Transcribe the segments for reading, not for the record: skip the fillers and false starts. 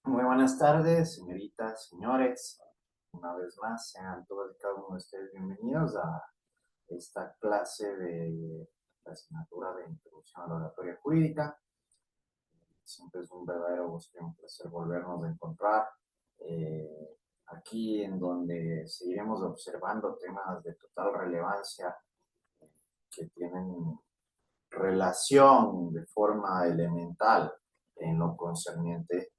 Muy buenas tardes, señoritas, señores. Una vez más, sean todos y cada uno de ustedes bienvenidos a esta clase de la asignatura de Introducción a la Oratoria Jurídica. Siempre es un verdadero gusto y un placer volvernos a encontrar aquí en donde seguiremos observando temas de total relevancia que tienen relación de forma elemental en lo concerniente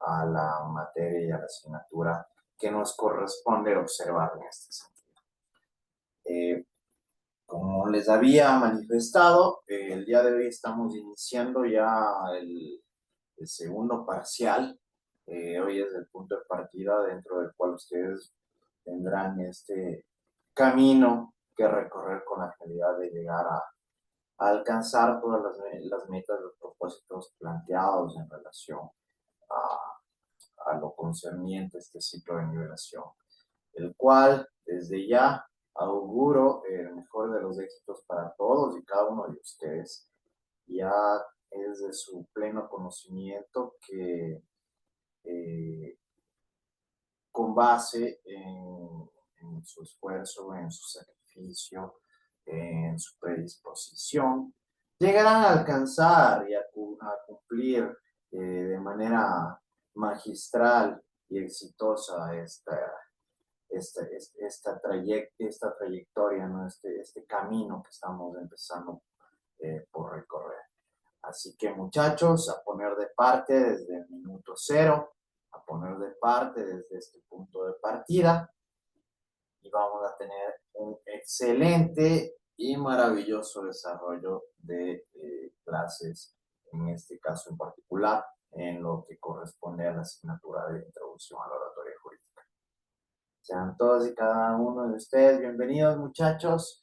a la materia y a la asignatura que nos corresponde observar en este sentido. Eh, Como les había manifestado, el día de hoy estamos iniciando ya el segundo parcial. Hoy es el punto de partida dentro del cual ustedes tendrán este camino que recorrer con la finalidad de llegar a alcanzar todas las metas, los propósitos planteados en relación a lo concerniente a este ciclo de nivelación, el cual desde ya auguro el mejor de los éxitos para todos y cada uno de ustedes. Ya es de su pleno conocimiento que eh, con base en su esfuerzo, en su sacrificio, en su predisposición, llegarán a alcanzar y a cumplir de manera magistral y exitosa esta trayectoria, ¿no? Este camino que estamos empezando por recorrer. Así que muchachos, a poner de parte desde el minuto cero, a poner de parte desde este punto de partida y vamos a tener un excelente y maravilloso desarrollo de clases, en este caso en particular, en lo que corresponde a la asignatura de Introducción a la Oratoria Jurídica. Sean todos y cada uno de ustedes bienvenidos, muchachos.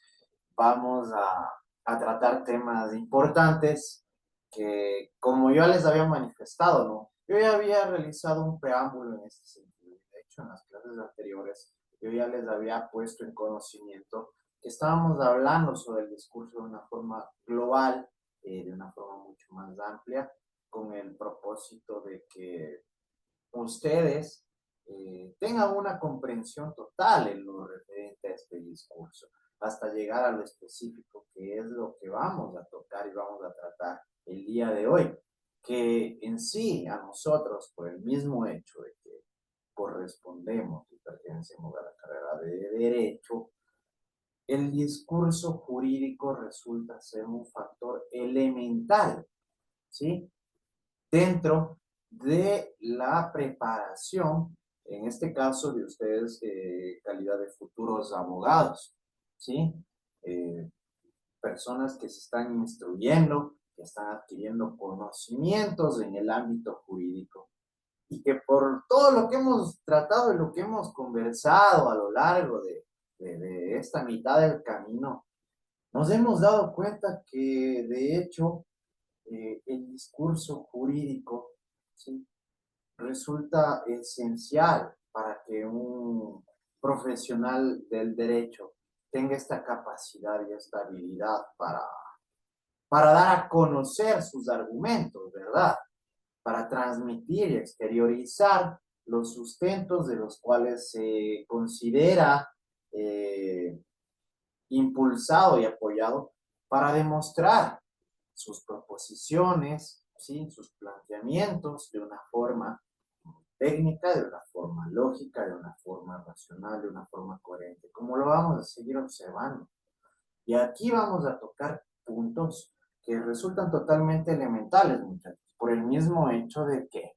Vamos a tratar temas importantes que, como yo les había manifestado, ¿no? Yo ya había realizado un preámbulo en este sentido. De hecho, en las clases anteriores, yo ya les había puesto en conocimiento que estábamos hablando sobre el discurso de una forma global, de una forma mucho más amplia, con el propósito de que ustedes tengan una comprensión total en lo referente a este discurso, hasta llegar a lo específico, que es lo que vamos a tocar y vamos a tratar el día de hoy, que en sí a nosotros, por el mismo hecho de que correspondemos y pertenecemos a la carrera de Derecho, el discurso jurídico resulta ser un factor elemental, ¿sí? Dentro de la preparación, en este caso de ustedes, calidad de futuros abogados, ¿sí? Eh, Personas que se están instruyendo, que están adquiriendo conocimientos en el ámbito jurídico y que por todo lo que hemos tratado y lo que hemos conversado a lo largo de esta mitad del camino, nos hemos dado cuenta que de hecho el discurso jurídico, ¿sí? Resulta esencial para que un profesional del derecho tenga esta capacidad y esta habilidad para dar a conocer sus argumentos, ¿verdad? Para transmitir y exteriorizar los sustentos de los cuales se considera eh, impulsado y apoyado para demostrar sus proposiciones, ¿sí? Sus planteamientos de una forma técnica, de una forma lógica, de una forma racional, de una forma coherente, como lo vamos a seguir observando. Y aquí vamos a tocar puntos que resultan totalmente elementales, muchachos, por el mismo hecho de que,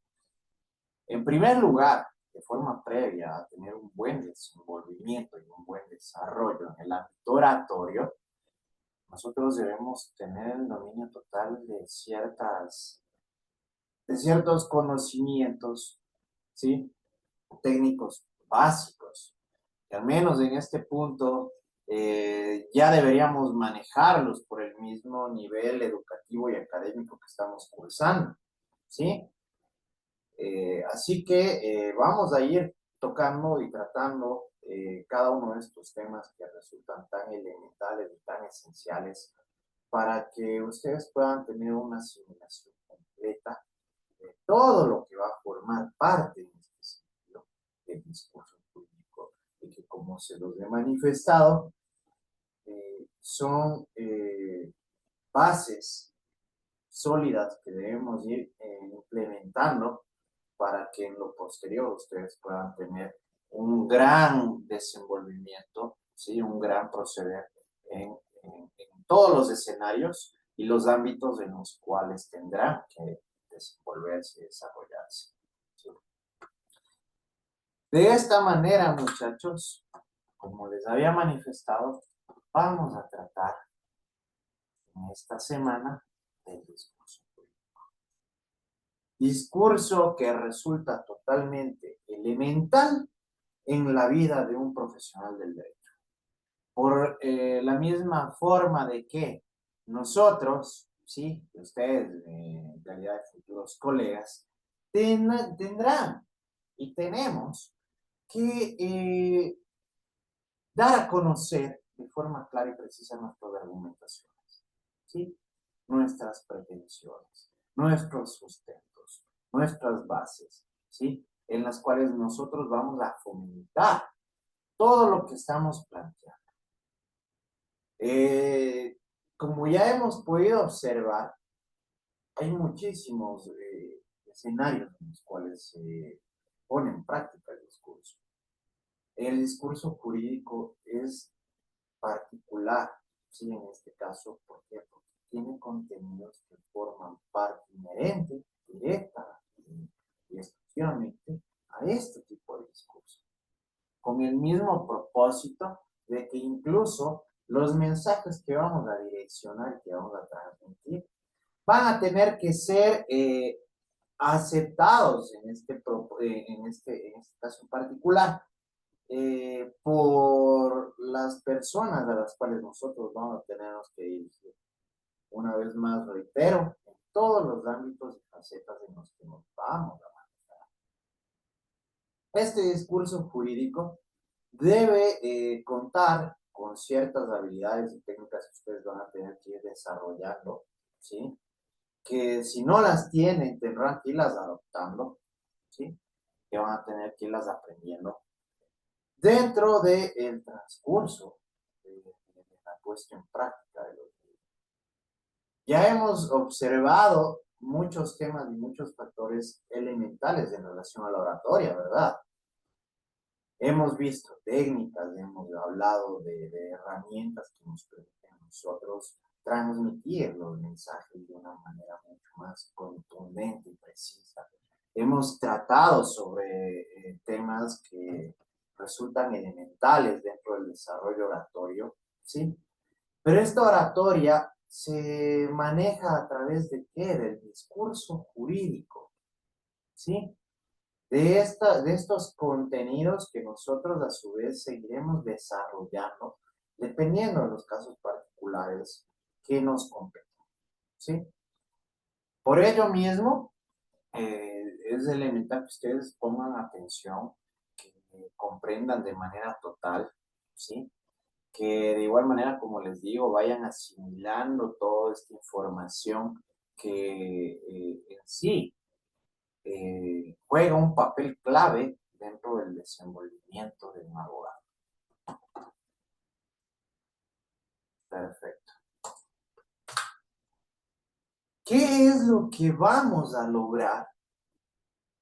en primer lugar, de forma previa a tener un buen desenvolvimiento y un buen desarrollo en el ámbito oratorio, nosotros debemos tener el dominio total de ciertos conocimientos, ¿sí? Técnicos básicos, que al menos en este punto ya deberíamos manejarlos por el mismo nivel educativo y académico que estamos cursando, ¿sí? Así que vamos a ir tocando y tratando cada uno de estos temas que resultan tan elementales y tan esenciales para que ustedes puedan tener una asimilación completa de todo lo que va a formar parte en este sentido del discurso jurídico, y que, como se los he manifestado, son bases sólidas que debemos ir implementando para que en lo posterior ustedes puedan tener un gran desenvolvimiento, ¿sí? Un gran proceder en todos los escenarios y los ámbitos en los cuales tendrán que desenvolverse y desarrollarse, ¿sí? De esta manera, muchachos, como les había manifestado, vamos a tratar en esta semana del discurso. Discurso que resulta totalmente elemental en la vida de un profesional del derecho. Por la misma forma de que nosotros, sí, ustedes, en realidad de futuros colegas, tendrán y tenemos que dar a conocer de forma clara y precisa nuestras argumentaciones, ¿sí? Nuestras pretensiones, nuestros sustentos, nuestras bases, ¿sí? En las cuales nosotros vamos a fomentar todo lo que estamos planteando. Como ya hemos podido observar, hay muchísimos escenarios en los cuales se pone en práctica el discurso. El discurso jurídico es particular, ¿sí? En este caso, ¿por qué? Porque tiene contenidos que forman parte inherente, directa y exclusivamente a este tipo de discurso, con el mismo propósito de que incluso los mensajes que vamos a direccionar, que vamos a transmitir, van a tener que ser aceptados en este caso en particular por las personas a las cuales nosotros vamos a tener que dirigir. Una vez más, reitero, en todos los ámbitos y facetas en los que nos vamos a manejar. Este discurso jurídico debe contar con ciertas habilidades y técnicas que ustedes van a tener que ir desarrollando, ¿sí? Que si no las tienen, tendrán que irlas adoptando, ¿sí? Que van a tener que irlas aprendiendo dentro del transcurso de la puesta en práctica de los libros. Ya hemos observado muchos temas y muchos factores elementales en relación a la oratoria, ¿verdad? Hemos visto técnicas, hemos hablado de herramientas que nos permiten a nosotros transmitir los mensajes de una manera mucho más contundente y precisa. Hemos tratado sobre temas que resultan elementales dentro del desarrollo oratorio, ¿sí? Pero esta oratoria se maneja a través de ¿qué? Del discurso jurídico, ¿sí? De estos contenidos que nosotros a su vez seguiremos desarrollando dependiendo de los casos particulares que nos competen, ¿sí? Por ello mismo, es elemental que ustedes pongan atención, que comprendan de manera total, ¿sí? Que de igual manera, como les digo, vayan asimilando toda esta información que en sí juega un papel clave dentro del desenvolvimiento de un abogado. Perfecto. ¿Qué es lo que vamos a lograr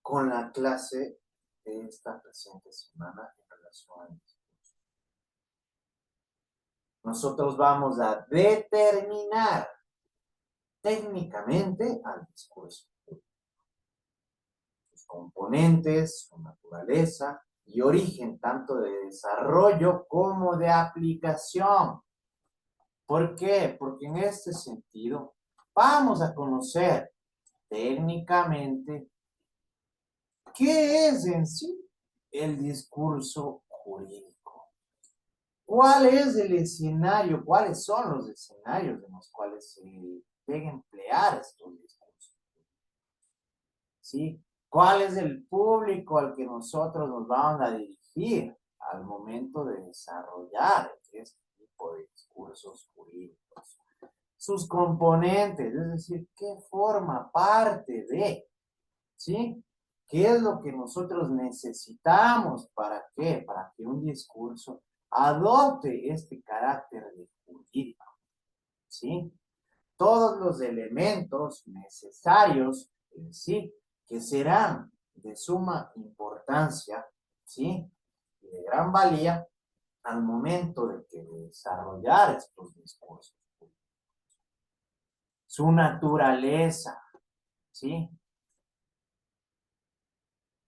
con la clase de esta presente semana en relación al discurso? Nosotros vamos a determinar técnicamente al discurso, sus componentes, su naturaleza y origen, tanto de desarrollo como de aplicación. ¿Por qué? Porque en este sentido vamos a conocer técnicamente qué es en sí el discurso jurídico. ¿Cuál es el escenario? ¿Cuáles son los escenarios en los cuales se deben emplear estos discursos? ¿Sí? ¿Cuál es el público al que nosotros nos vamos a dirigir al momento de desarrollar este tipo de discursos jurídicos? Sus componentes, es decir, qué forma parte de ¿sí? ¿Qué es lo que nosotros necesitamos? ¿Para qué? Para que un discurso adopte este carácter de jurídico, ¿sí? Todos los elementos necesarios en sí, que serán de suma importancia, ¿sí? Y de gran valía al momento de que desarrollar estos discursos. Su naturaleza, ¿sí?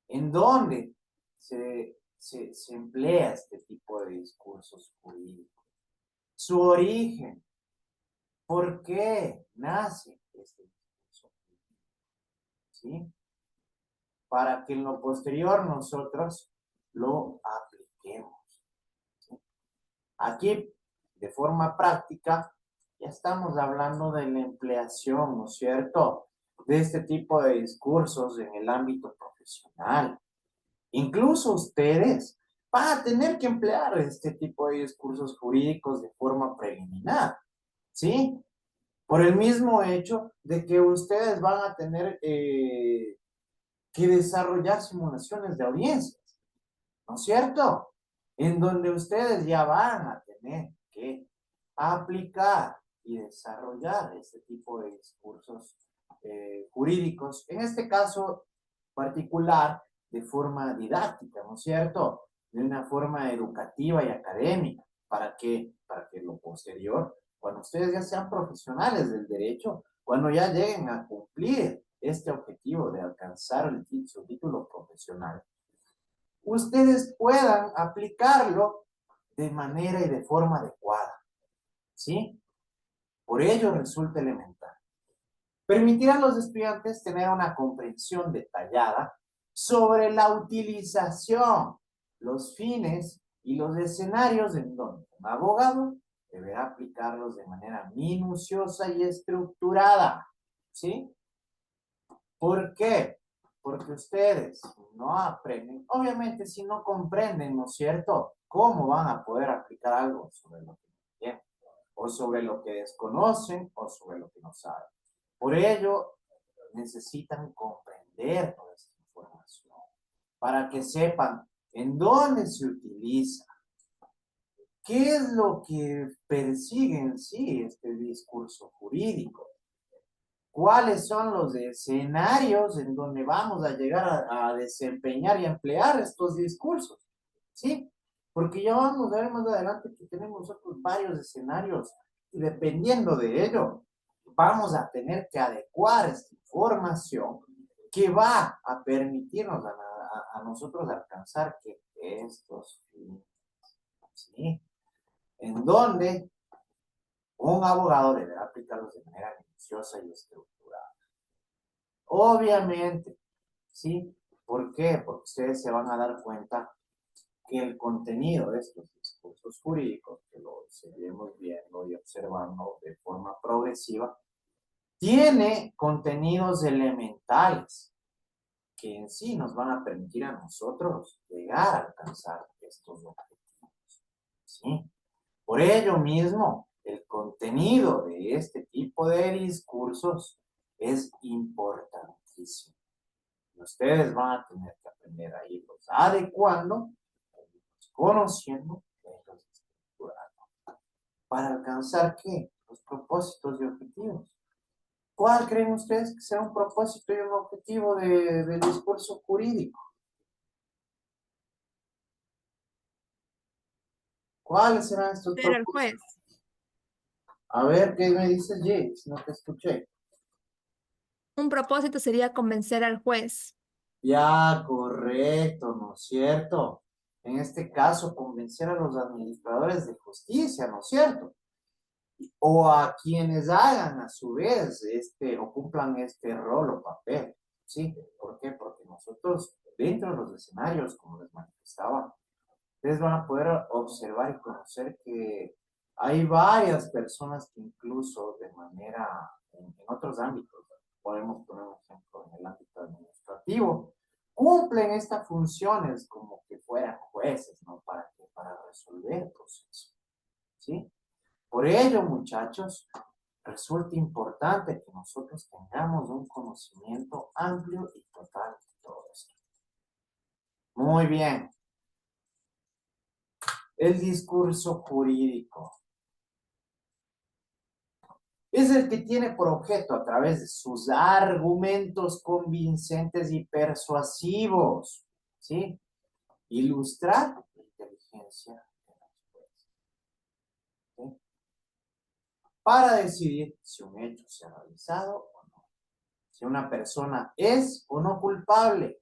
¿En dónde se emplea este tipo de discursos jurídicos? Su origen, ¿por qué nace este discurso jurídico? ¿Sí? Para que en lo posterior nosotros lo apliquemos. ¿Sí? Aquí, de forma práctica, ya estamos hablando de la empleación, ¿no es cierto?, de este tipo de discursos en el ámbito profesional. Incluso ustedes van a tener que emplear este tipo de discursos jurídicos de forma preliminar, ¿sí? Por el mismo hecho de que ustedes van a tener que desarrollar simulaciones de audiencias, ¿no es cierto? En donde ustedes ya van a tener que aplicar y desarrollar este tipo de discursos jurídicos, en este caso particular, de forma didáctica, ¿no es cierto? De una forma educativa y académica, para que lo posterior, cuando ustedes ya sean profesionales del derecho, cuando ya lleguen a cumplir este objetivo de alcanzar su título profesional, ustedes puedan aplicarlo de manera y de forma adecuada, ¿sí? Por ello resulta elemental. Permitir a los estudiantes tener una comprensión detallada sobre la utilización, los fines y los escenarios en donde un abogado deberá aplicarlos de manera minuciosa y estructurada, ¿sí? ¿Por qué? Porque ustedes no aprenden, obviamente si no comprenden, ¿no es cierto?, ¿cómo van a poder aplicar algo sobre lo que no entienden? O sobre lo que desconocen, o sobre lo que no saben. Por ello, necesitan comprender toda esta información, para que sepan en dónde se utiliza, qué es lo que persigue en sí este discurso jurídico, cuáles son los escenarios en donde vamos a llegar a desempeñar y emplear estos discursos, ¿sí? Porque ya vamos a ver más adelante que tenemos nosotros varios escenarios y dependiendo de ello, vamos a tener que adecuar esta información que va a permitirnos a nosotros alcanzar que estos fines, ¿sí? En donde un abogado deberá aplicarlos de manera minuciosa y estructurada. Obviamente, ¿sí? ¿Por qué? Porque ustedes se van a dar cuenta que el contenido de estos discursos jurídicos, que lo seguiremos viendo y observando de forma progresiva, tiene contenidos elementales que en sí nos van a permitir a nosotros llegar a alcanzar estos objetivos, ¿sí? Por ello mismo, el contenido de este tipo de discursos es importantísimo. Y ustedes van a tener que aprender a irlos adecuando, conociendo, irlos estructurando. ¿Para alcanzar qué? Los propósitos y objetivos. ¿Cuál creen ustedes que sea un propósito y un objetivo del discurso jurídico? ¿Cuáles serán estos Pero el propósitos? juez. A ver, ¿qué me dices, James? No te escuché. Un propósito sería convencer al juez. Ya, correcto, ¿no es cierto? En este caso, convencer a los administradores de justicia, ¿no es cierto? O a quienes hagan a su vez o cumplan este rol o papel, ¿sí? ¿Por qué? Porque nosotros, dentro de los escenarios, como les manifestaba, ustedes van a poder observar y conocer que hay varias personas que incluso de manera, en otros ámbitos, podemos poner un ejemplo en el ámbito administrativo, cumplen estas funciones como que fueran jueces, ¿no? Para resolver el proceso, ¿sí? Por ello, muchachos, resulta importante que nosotros tengamos un conocimiento amplio y total Muy bien. El discurso jurídico es el que tiene por objeto, a través de sus argumentos convincentes y persuasivos, ¿sí?, ilustrar la inteligencia de los jueces, ¿sí?, para decidir si un hecho se ha realizado o no, si una persona es o no culpable,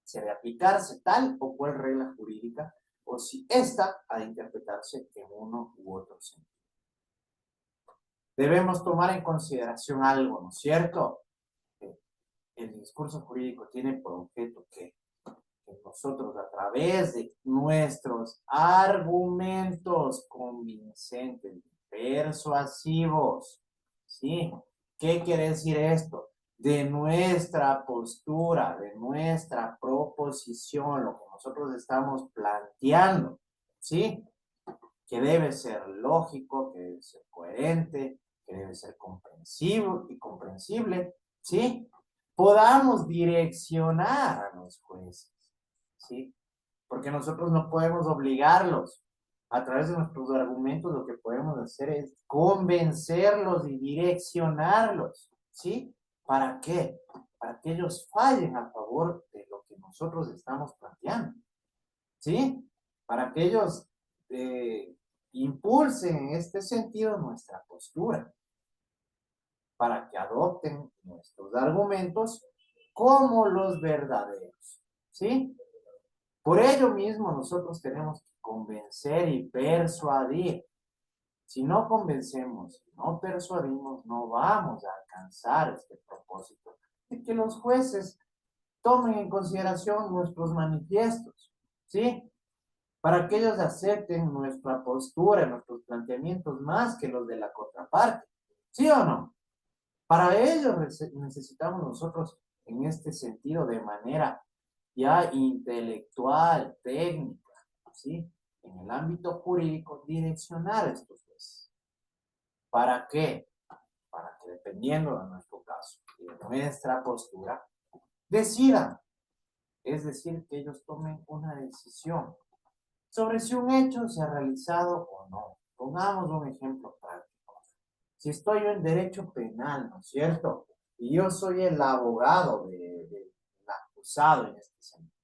si ha de aplicarse tal o cual regla jurídica, o si ésta ha de interpretarse en uno u otro sentido. Debemos tomar en consideración algo, ¿no es cierto? El discurso jurídico tiene por objeto que nosotros, a través de nuestros argumentos convincentes, persuasivos, ¿sí? ¿Qué quiere decir esto? De nuestra postura, de nuestra proposición, lo que nosotros estamos planteando, ¿sí?, que debe ser lógico, que debe ser coherente, que debe ser comprensible y comprensible, ¿sí?, podamos direccionar a los jueces, ¿sí? Porque nosotros no podemos obligarlos. A través de nuestros argumentos lo que podemos hacer es convencerlos y direccionarlos, ¿sí? ¿Para qué? Para que ellos fallen a favor de lo que nosotros estamos planteando, ¿sí? Para que ellos impulsen en este sentido nuestra postura, para que adopten nuestros argumentos como los verdaderos, ¿sí? Por ello mismo nosotros tenemos que convencer y persuadir. Si no convencemos, no persuadimos, no vamos a alcanzar este propósito de que los jueces tomen en consideración nuestros manifiestos, ¿sí? Para que ellos acepten nuestra postura, nuestros planteamientos más que los de la contraparte, ¿sí o no? Para ello necesitamos nosotros, en este sentido, de manera ya intelectual, técnica, ¿sí?, en el ámbito jurídico, direccionar a estos jueces. ¿Para qué? Para que, dependiendo de nuestro caso y de nuestra postura, decidan, es decir, que ellos tomen una decisión sobre si un hecho se ha realizado o no. Pongamos un ejemplo práctico. Si estoy yo en derecho penal, ¿no es cierto?, y yo soy el abogado del acusado en este sentido,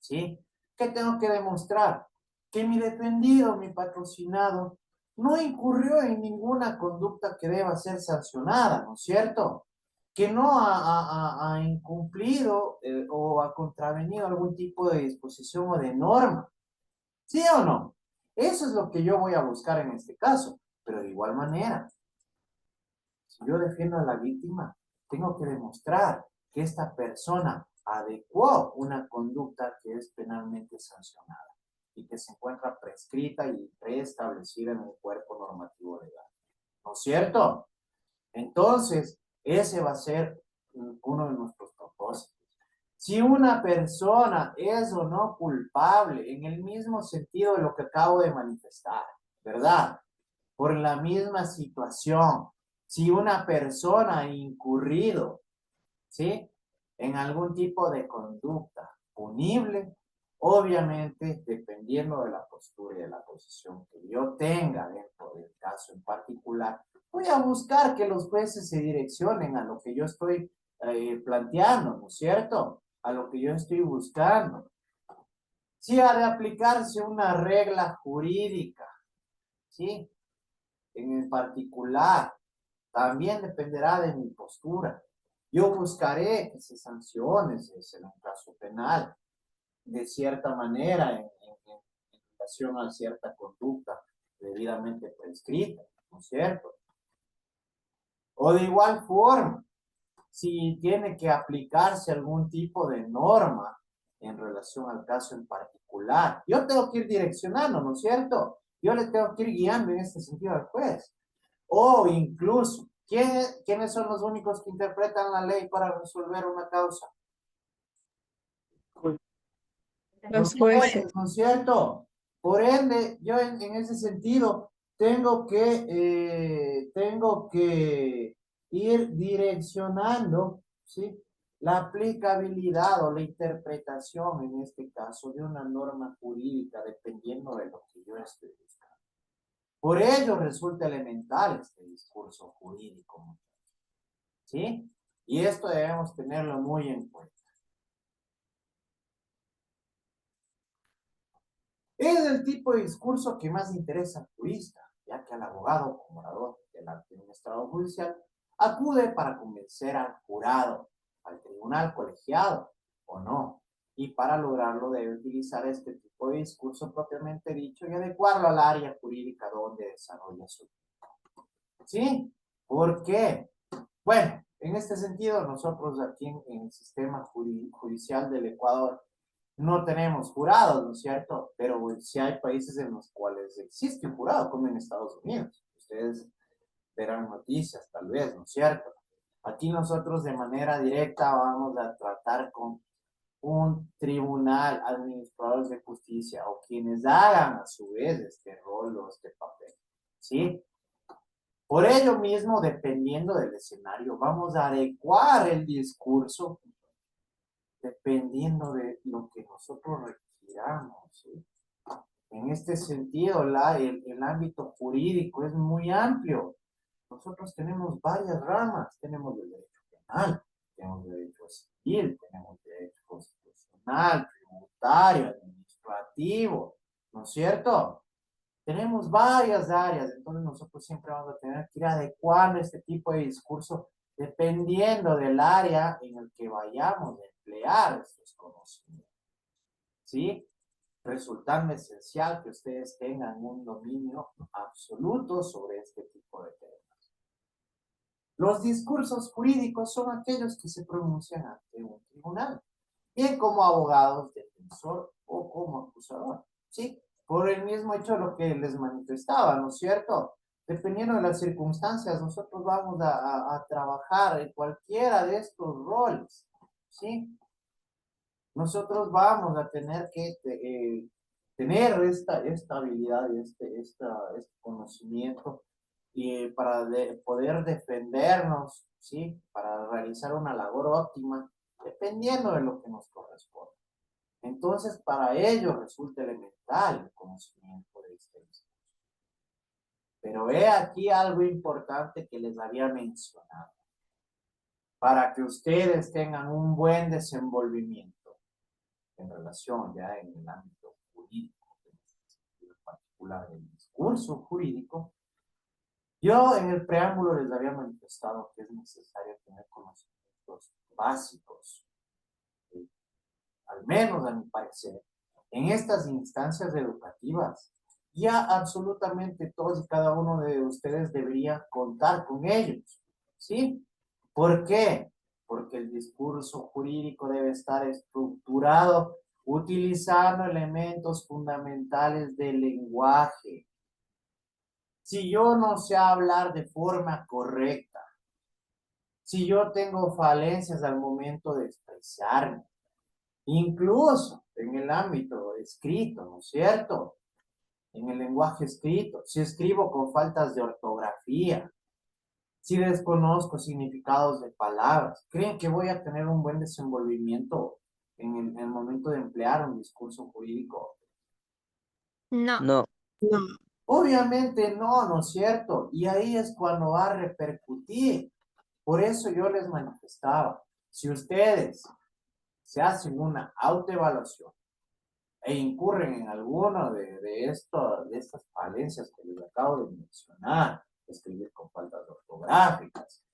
¿sí?, ¿qué tengo que demostrar? Que mi defendido, mi patrocinado, no incurrió en ninguna conducta que deba ser sancionada, ¿no es cierto? Que no ha incumplido o ha contravenido algún tipo de disposición o de norma, ¿sí o no? Eso es lo que yo voy a buscar en este caso, pero de igual manera, si yo defiendo a la víctima, tengo que demostrar que esta persona adecuó una conducta que es penalmente sancionada y que se encuentra prescrita y preestablecida en un cuerpo normativo legal, ¿no es cierto? Entonces, ese va a ser uno de nuestros propósitos. Si una persona es o no culpable, en el mismo sentido de lo que acabo de manifestar, ¿verdad?, por la misma situación, si una persona ha incurrido, ¿sí?, en algún tipo de conducta punible, obviamente, dependiendo de la postura y de la posición que yo tenga dentro del caso en particular, voy a buscar que los jueces se direccionen a lo que yo estoy planteando, ¿no es cierto?, a lo que yo estoy buscando. Si ha de aplicarse una regla jurídica, ¿sí?, en particular, también dependerá de mi postura. Yo buscaré que se sancione, si es en un caso penal, de cierta manera en relación a cierta conducta debidamente prescrita, ¿no es cierto? O de igual forma, si tiene que aplicarse algún tipo de norma en relación al caso en particular, yo tengo que ir direccionando, ¿no es cierto? Yo le tengo que ir guiando en este sentido al juez. O incluso, ¿quiénes son los únicos que interpretan la ley para resolver una causa? Los jueces. ¿No es cierto? Por ende, yo en ese sentido tengo que ir direccionando, ¿sí?, la aplicabilidad o la interpretación, en este caso, de una norma jurídica, dependiendo de lo que yo estoy buscando. Por ello resulta elemental este discurso jurídico, ¿sí? Y esto debemos tenerlo muy en cuenta. Es el tipo de discurso que más interesa al jurista, ya que al abogado como orador del administrador judicial acude para convencer al jurado, al tribunal colegiado o no, y para lograrlo debe utilizar este tipo de discurso propiamente dicho y adecuarlo al área jurídica donde desarrolla su vida. ¿Sí? ¿Por qué? Bueno, en este sentido, nosotros aquí en el sistema judicial del Ecuador no tenemos jurados, ¿no es cierto? Pero sí hay países en los cuales existe un jurado, como en Estados Unidos. Ustedes verán noticias, tal vez, ¿no es cierto? Aquí nosotros de manera directa vamos a tratar con un tribunal, administradores de justicia o quienes hagan a su vez este rol o este papel, ¿sí? Por ello mismo, dependiendo del escenario, vamos a adecuar el discurso dependiendo de lo que nosotros requiramos, ¿sí? En este sentido, el ámbito jurídico es muy amplio. Nosotros tenemos varias ramas. Tenemos el derecho penal, tenemos el derecho civil, tenemos el derecho constitucional, tributario, administrativo, ¿no es cierto? Tenemos varias áreas, entonces nosotros siempre vamos a tener que ir adecuando este tipo de discurso dependiendo del área en el que vayamos a emplear estos conocimientos, ¿sí? Resultando esencial que ustedes tengan un dominio absoluto sobre este tipo de temas. Los discursos jurídicos son aquellos que se pronuncian ante un tribunal, bien como abogados, defensor o como acusador, ¿sí? Por el mismo hecho de lo que les manifestaba, ¿no es cierto? Dependiendo de las circunstancias, nosotros vamos a trabajar en cualquiera de estos roles, ¿sí? Nosotros vamos a tener que tener esta habilidad y este conocimiento y para poder defendernos, ¿sí? Para realizar una labor óptima, dependiendo de lo que nos corresponde. Entonces, para ello resulta elemental el conocimiento de este discurso. Pero he aquí algo importante que les había mencionado. Para que ustedes tengan un buen desenvolvimiento en relación ya en el ámbito jurídico, en particular el discurso jurídico, yo en el preámbulo les había manifestado que es necesario tener conocimientos básicos, ¿sí? Al menos a mi parecer, en estas instancias educativas, ya absolutamente todos y cada uno de ustedes debería contar con ellos, ¿sí? ¿Por qué? Porque el discurso jurídico debe estar estructurado utilizando elementos fundamentales del lenguaje. Si yo no sé hablar de forma correcta, si yo tengo falencias al momento de expresarme, incluso en el ámbito escrito, ¿no es cierto? En el lenguaje escrito, si escribo con faltas de ortografía, si desconozco significados de palabras, ¿creen que voy a tener un buen desenvolvimiento en el momento de emplear un discurso jurídico? No. No, No, Obviamente no, ¿no es cierto? Y ahí es cuando va a repercutir. Por eso yo les manifestaba, si ustedes se hacen una autoevaluación e incurren en alguno de estas falencias que les acabo de mencionar, escribir con faltas ortográficas,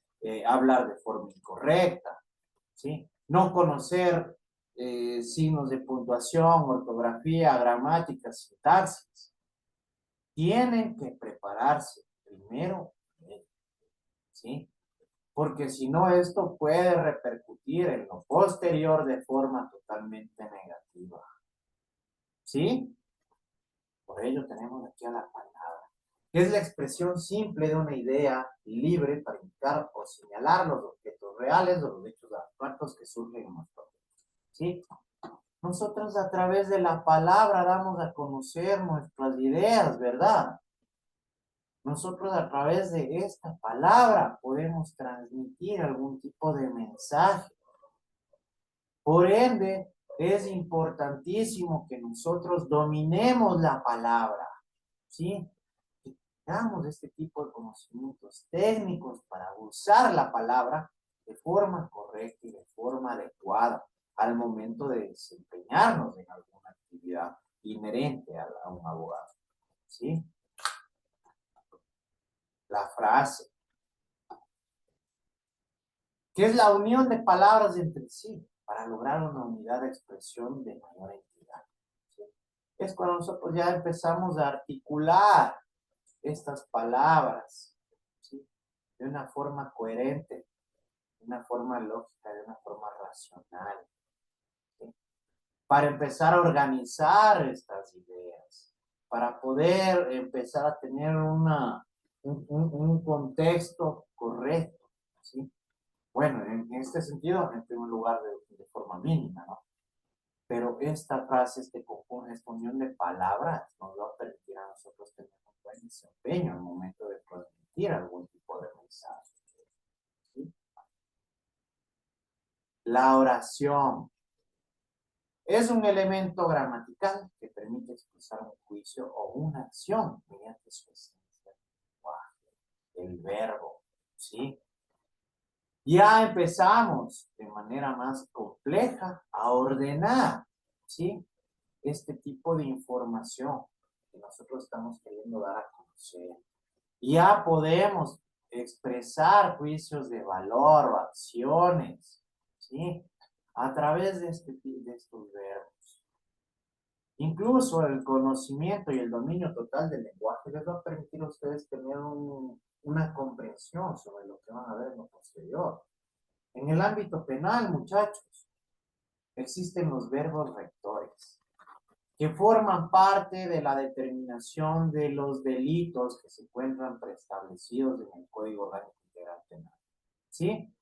hablar de forma incorrecta, ¿sí? No conocer signos de puntuación, ortografía, gramática, sintaxis. Tienen que prepararse primero, ¿sí? Porque si no, esto puede repercutir en lo posterior de forma totalmente negativa, ¿sí? Por ello tenemos aquí a la palabra, que es la expresión simple de una idea libre para indicar o señalar los objetos reales o los hechos abstractos que surgen en nuestro mundo, ¿sí? Nosotros a través de la palabra damos a conocer nuestras ideas, ¿verdad? Nosotros a través de esta palabra podemos transmitir algún tipo de mensaje, Por ende, es importantísimo que nosotros dominemos la palabra, ¿sí? Que tengamos este tipo de conocimientos técnicos para usar la palabra de forma correcta y de forma adecuada al momento de desempeñarnos en alguna actividad inherente a un abogado, ¿sí? La frase, que es la unión de palabras entre sí para lograr una unidad de expresión de mayor entidad, ¿sí? Es cuando nosotros ya empezamos a articular estas palabras, ¿sí? De una forma coherente, de una forma lógica, de una forma racional, ¿sí? Para empezar a organizar estas ideas, para poder empezar a tener un contexto correcto, ¿sí? Bueno, en este sentido, en primer lugar, de forma mínima, ¿no? Pero esta frase, este conjunto, esta unión de palabras nos va a permitir a nosotros tener un buen desempeño al momento de transmitir algún tipo de mensaje, ¿sí? La oración es un elemento gramatical que permite expresar un juicio o una acción mediante su esencia, el verbo, ¿sí? Ya empezamos de manera más compleja a ordenar, ¿sí? Este tipo de información que nosotros estamos queriendo dar a conocer. Ya podemos expresar juicios de valor o acciones, ¿sí? A través de estos verbos. Incluso el conocimiento y el dominio total del lenguaje les va a permitir a ustedes tener una comprensión sobre lo que van a ver en lo posterior. En el ámbito penal, muchachos, existen los verbos rectores, que forman parte de la determinación de los delitos que se encuentran preestablecidos en el Código Orgánico Integral Penal, ¿sí?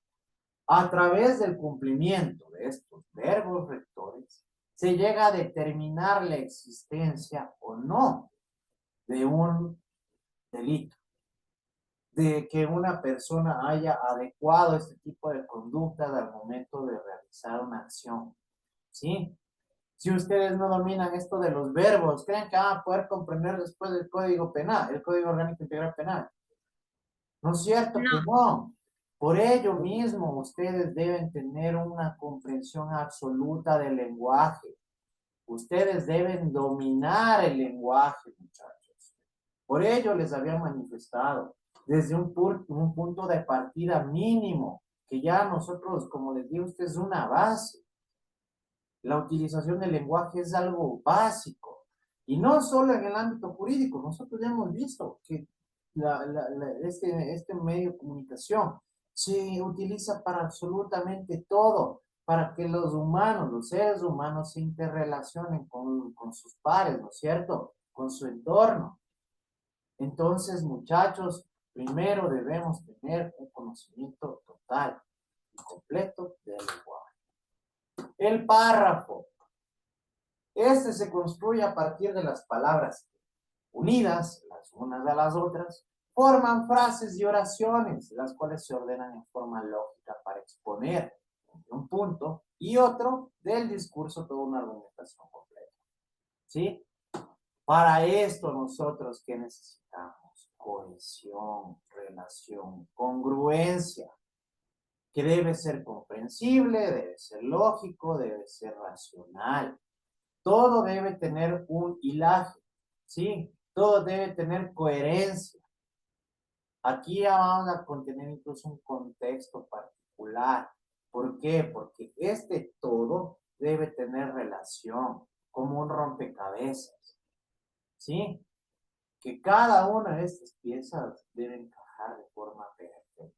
A través del cumplimiento de estos verbos rectores, se llega a determinar la existencia o no de un delito, de que una persona haya adecuado este tipo de conductas al momento de realizar una acción, ¿sí? Si ustedes no dominan esto de los verbos, ¿creen que van a poder comprender después el Código Penal, el Código Orgánico Integral Penal? ¿No es cierto que No, no? Por ello mismo, ustedes deben tener una comprensión absoluta del lenguaje. Ustedes deben dominar el lenguaje, muchachos. Por ello les había manifestado desde un punto de partida mínimo, que ya nosotros, como les digo, usted es una base. La utilización del lenguaje es algo básico. Y no solo en el ámbito jurídico, nosotros ya hemos visto que este medio de comunicación se utiliza para absolutamente todo, para que los humanos, los seres humanos se interrelacionen con sus pares, ¿no es cierto? Con su entorno. Entonces, muchachos, primero debemos tener un conocimiento total y completo del lenguaje. El párrafo. Este se construye a partir de las palabras unidas, las unas a las otras, forman frases y oraciones, las cuales se ordenan en forma lógica para exponer entre un punto y otro del discurso toda una argumentación completa. ¿Sí? Para esto nosotros, ¿qué necesitamos? Cohesión, relación, congruencia, que debe ser comprensible, debe ser lógico, debe ser racional. Todo debe tener un hilaje, ¿sí? Todo debe tener coherencia. Aquí ya vamos a contener incluso un contexto particular. ¿Por qué? Porque este todo debe tener relación, como un rompecabezas, ¿sí? Que cada una de estas piezas debe encajar de forma perfecta.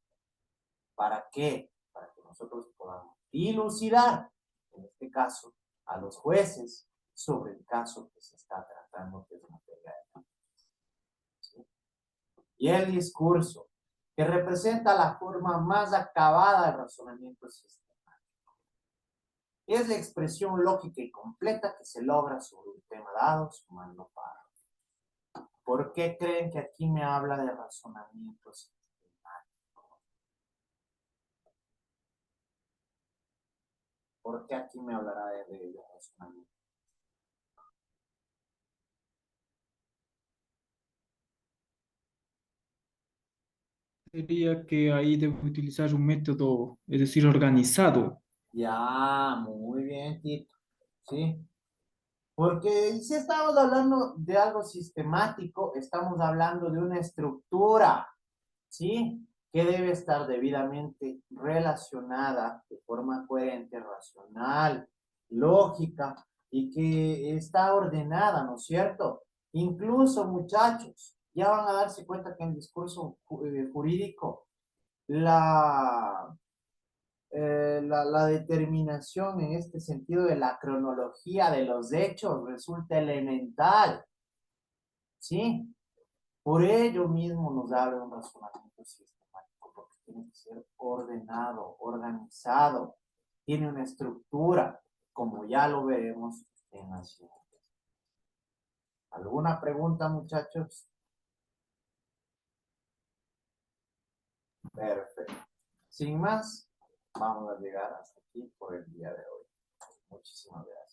¿Para qué? Para que nosotros podamos dilucidar, en este caso, a los jueces sobre el caso que se está tratando, que es materia de, ¿sí? Y el discurso, que representa la forma más acabada del razonamiento sistemático. Es la expresión lógica y completa que se logra sobre un tema dado, sumando párrafos. ¿Por qué creen que aquí me habla de razonamiento sistemático? ¿Por qué aquí me hablará de razonamiento? Sería que ahí debo utilizar un método, es decir, organizado. Ya, muy bien, Tito. Sí. Porque si estamos hablando de algo sistemático, estamos hablando de una estructura, ¿sí? Que debe estar debidamente relacionada de forma coherente, racional, lógica y que está ordenada, ¿no es cierto? Incluso, muchachos, ya van a darse cuenta que en el discurso jurídico la la determinación en este sentido de la cronología de los hechos resulta elemental, ¿sí? Por ello mismo nos habla un razonamiento sistemático, porque tiene que ser ordenado, organizado, tiene una estructura, como ya lo veremos en la siguiente. ¿Alguna pregunta, muchachos? Perfecto. Sin más, vamos a llegar hasta aquí por el día de hoy. Muchísimas gracias.